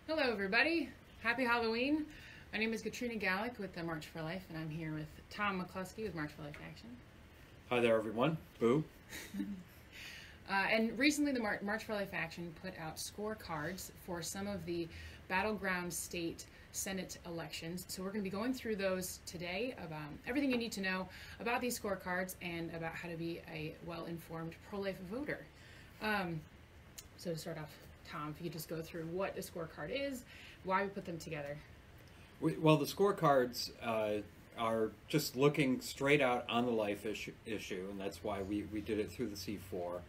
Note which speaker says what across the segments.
Speaker 1: Hello everybody, happy Halloween. My name is Katrina Gallick with the March for Life, and I'm here with Tom McCluskey with March for Life Action.
Speaker 2: Hi there everyone, boo.
Speaker 1: And recently the March for Life Action put out scorecards for some of the Battleground state Senate elections. So we're going to be going through those today, about everything you need to know about these scorecards and about how to be a well-informed pro-life voter. So to start off, Tom, if you could just go through what a scorecard is, why we put them together.
Speaker 2: Well, the scorecards are just looking straight out on the life issue, and that's why we did it through the C4.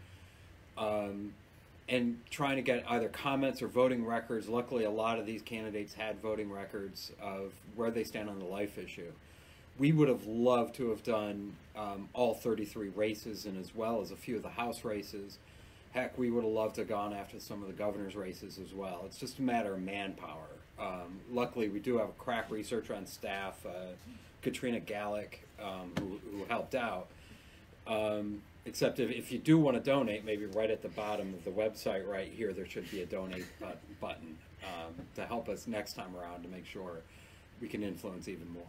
Speaker 2: And trying to get either comments or voting records. Luckily, a lot of these candidates had voting records of where they stand on the life issue. We would have loved to have done all 33 races, and as well as a few of the House races. Heck, we would have loved to have gone after some of the governor's races as well. It's just a matter of manpower. Luckily, we do have a crack researcher on staff, Katrina Gallick, who helped out. Except if you do want to donate, maybe right at the bottom of the website right here, there should be a donate button to help us next time around to make sure we can influence even more.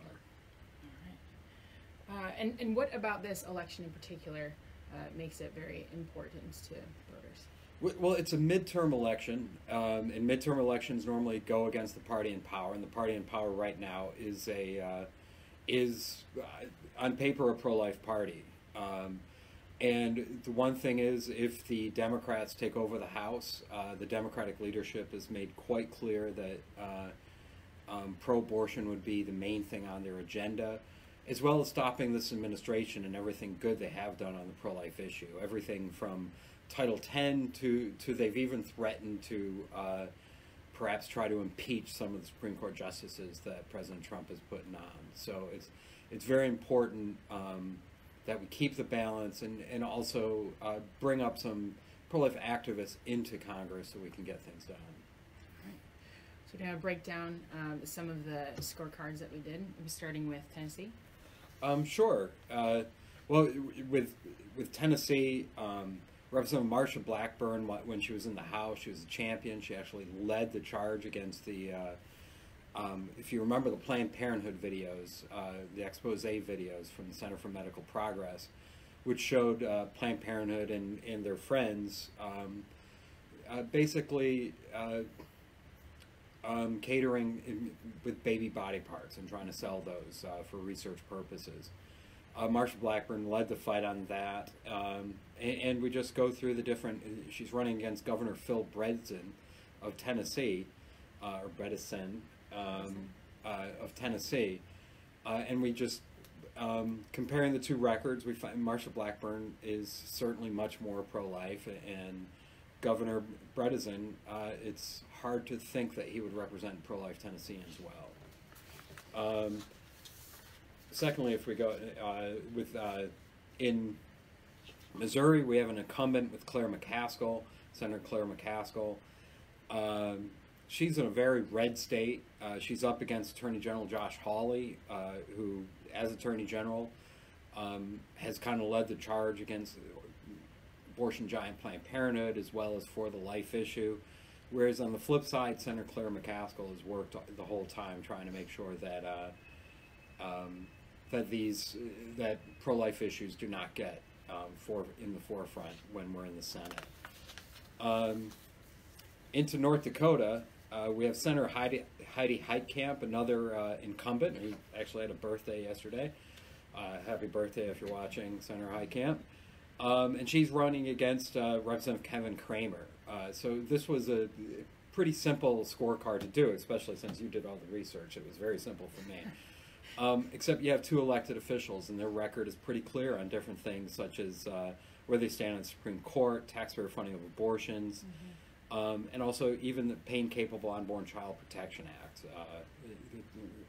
Speaker 1: All right. And what about this election in particular makes it very important to voters?
Speaker 2: Well, it's a midterm election, and midterm elections normally go against the party in power, and the party in power right now is on paper a pro-life party. And the one thing is, if the Democrats take over the House, the Democratic leadership has made quite clear that pro-abortion would be the main thing on their agenda, as well as stopping this administration and everything good they have done on the pro-life issue. Everything from Title X to they've even threatened to perhaps try to impeach some of the Supreme Court justices that President Trump is putting on. So it's very important that we keep the balance and also bring up some pro-life activists into Congress so we can get things done.
Speaker 1: All right. So we're going to break down some of the scorecards that we did. We'll be starting with Tennessee.
Speaker 2: Sure. Well, with Tennessee, Representative Marsha Blackburn, when she was in the House, she was a champion. She actually led the charge against the, if you remember the Planned Parenthood videos, the expose videos from the Center for Medical Progress, which showed Planned Parenthood and their friends basically catering with baby body parts and trying to sell those for research purposes. Marsha Blackburn led the fight on that, and we just go through the different. She's running against Governor Phil Bredesen of Tennessee, or Bredesen of Tennessee, and we just comparing the two records. We find Marsha Blackburn is certainly much more pro-life, and Governor Bredesen, it's hard to think that he would represent pro-life Tennessee as well. Secondly, if we go in Missouri, we have an incumbent with Senator Claire McCaskill. She's in a very red state. She's up against Attorney General Josh Hawley, who, as Attorney General, has kind of led the charge against abortion giant Planned Parenthood, as well as for the life issue. Whereas on the flip side, Senator Claire McCaskill has worked the whole time trying to make sure that that pro-life issues do not get in the forefront when we're in the Senate. Into North Dakota, we have Senator Heidi Heitkamp, another incumbent who actually had a birthday yesterday. Happy birthday if you're watching, Senator Heitkamp. And she's running against Representative Kevin Kramer. So this was a pretty simple scorecard to do, especially since you did all the research. It was very simple for me. Except you have two elected officials, and their record is pretty clear on different things, such as where they stand on the Supreme Court, taxpayer funding of abortions, and also even the Pain-Capable Unborn Child Protection Act,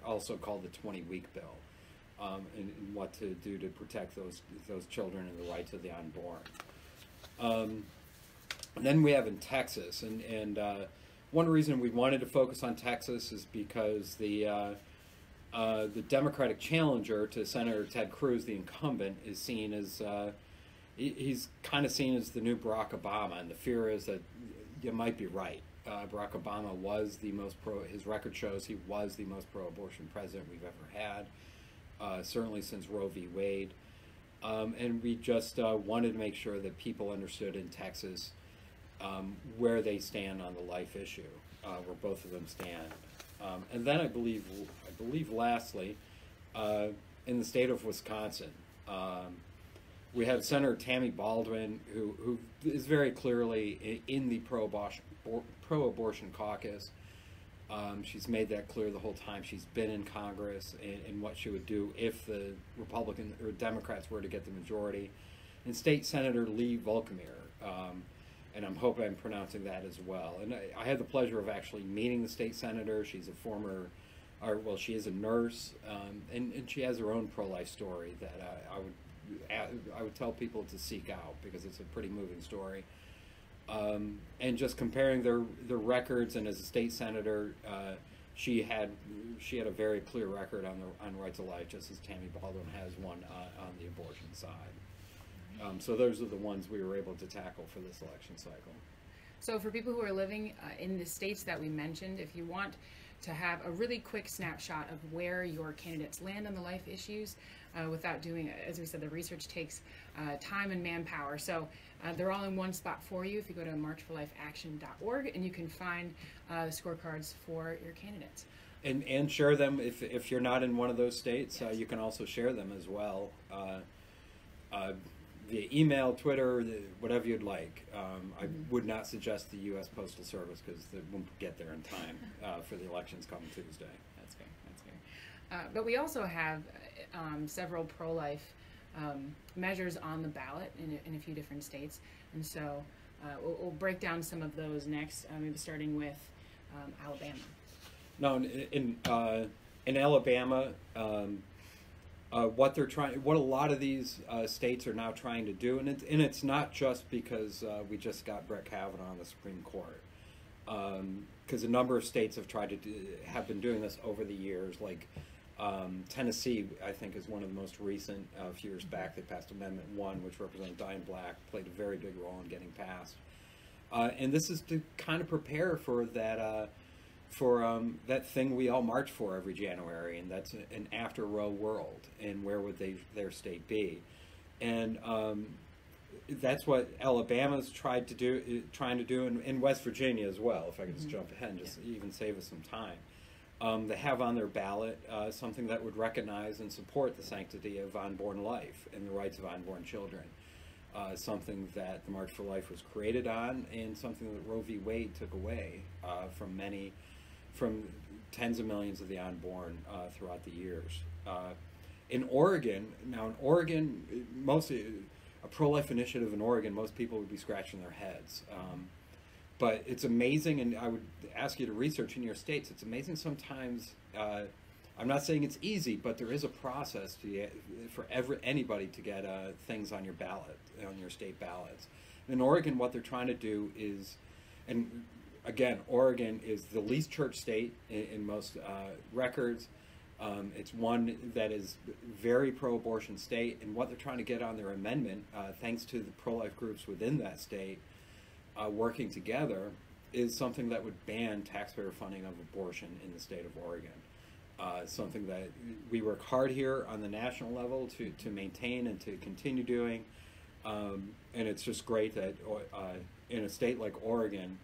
Speaker 2: also called the 20-week bill, and what to do to protect those children and the rights of the unborn. And then we have in Texas, and one reason we wanted to focus on Texas is because the Democratic challenger to Senator Ted Cruz, the incumbent, is seen as he's kind of seen as the new Barack Obama, and the fear is that you might be right. Barack Obama was the most his record shows he was the most pro-abortion president we've ever had, certainly since Roe v. Wade. And we just wanted to make sure that people understood in Texas where they stand on the life issue, where both of them stand. And then I believe lastly, in the state of Wisconsin, we have Senator Tammy Baldwin, who is very clearly in the pro-abortion caucus. She's made that clear the whole time she's been in Congress, and what she would do if the Republican or Democrats were to get the majority. And State Senator Lee Volkamir, and I'm hoping I'm pronouncing that as well. And I had the pleasure of actually meeting the state senator. She's a former, well, she is a nurse, and she has her own pro-life story that I would tell people to seek out because it's a pretty moving story. And just comparing their records, and as a state senator, she had a very clear record on rights of life, just as Tammy Baldwin has one on the abortion side. So those are the ones we were able to tackle for this election cycle.
Speaker 1: So for people who are living in the states that we mentioned, if you want to have a really quick snapshot of where your candidates land on the life issues without doing, as we said, the research takes time and manpower. So they're all in one spot for you if you go to marchforlifeaction.org, and you can find the scorecards for your candidates.
Speaker 2: And share them if you're not in one of those states. Yes. You can also share them as well. Via email, Twitter, whatever you'd like. I would not suggest the U.S. Postal Service because they won't get there in time for the elections coming Tuesday.
Speaker 1: That's fair. That's fair. But we also have several pro-life measures on the ballot in a few different states, and so we'll break down some of those next. Maybe starting with Alabama.
Speaker 2: No, in Alabama. What a lot of these states are now trying to do, and it's not just because we just got Brett Kavanaugh on the Supreme Court, because a number of states have been doing this over the years. Like Tennessee, I think, is one of the most recent. A few years back, they passed Amendment 1, which represented dying black, played a very big role in getting passed, and this is to kind of prepare for that. That thing we all march for every January, and that's an after Roe world, and where would their state be? And that's what Alabama's trying to do, in West Virginia as well. If I could just jump ahead and just even save us some time, they have on their ballot something that would recognize and support the sanctity of unborn life and the rights of unborn children. Something that the March for Life was created on, and something that Roe v. Wade took away from tens of millions of the unborn throughout the years. In Oregon, mostly a pro-life initiative in Oregon, most people would be scratching their heads. But it's amazing, and I would ask you to research in your states. It's amazing sometimes. I'm not saying it's easy, but there is a process for anybody to get things on your ballot, on your state ballots. In Oregon, what they're trying to do is, and again, Oregon is the least church state in most records. It's one that is very pro-abortion state, and what they're trying to get on their amendment, thanks to the pro-life groups within that state working together, is something that would ban taxpayer funding of abortion in the state of Oregon. Something that we work hard here on the national level to maintain and to continue doing. And it's just great that in a state like Oregon,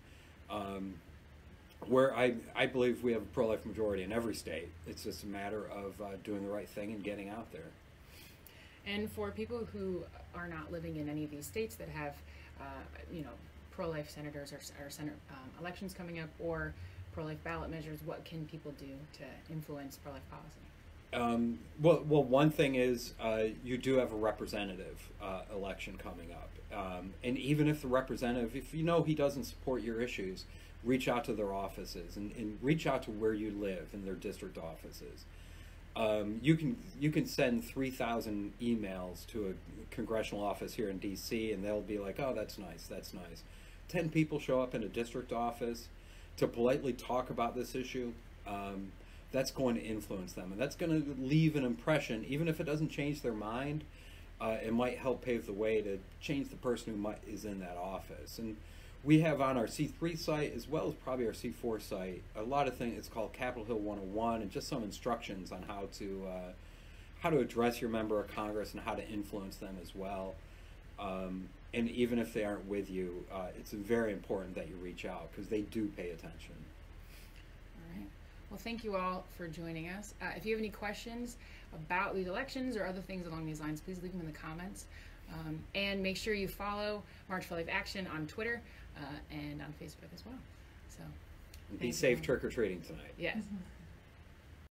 Speaker 2: where I believe we have a pro-life majority in every state, it's just a matter of doing the right thing and getting out there.
Speaker 1: And for people who are not living in any of these states that have, pro-life senators or elections coming up, or pro-life ballot measures, what can people do to influence pro-life policy?
Speaker 2: Well, one thing is you do have a representative election coming up. And even if the representative, if you know he doesn't support your issues, reach out to their offices and reach out to where you live in their district offices. You can send 3,000 emails to a congressional office here in D.C. and they'll be like, oh, that's nice, that's nice. 10 people show up in a district office to politely talk about this issue. That's going to influence them, and that's going to leave an impression, even if it doesn't change their mind. It might help pave the way to change the person who is in that office. And We have on our C3 site, as well as probably our C4 site, a lot of things. It's called Capitol Hill 101, and just some instructions on how to address your member of Congress and how to influence them as well. And even if they aren't with you, it's very important that you reach out because they do pay attention.
Speaker 1: All right. Well, thank you all for joining us. If you have any questions about these elections or other things along these lines, please leave them in the comments. And make sure you follow March for Life Action on Twitter and on Facebook as well. So,
Speaker 2: Be safe trick-or-treating tonight.
Speaker 1: Yes.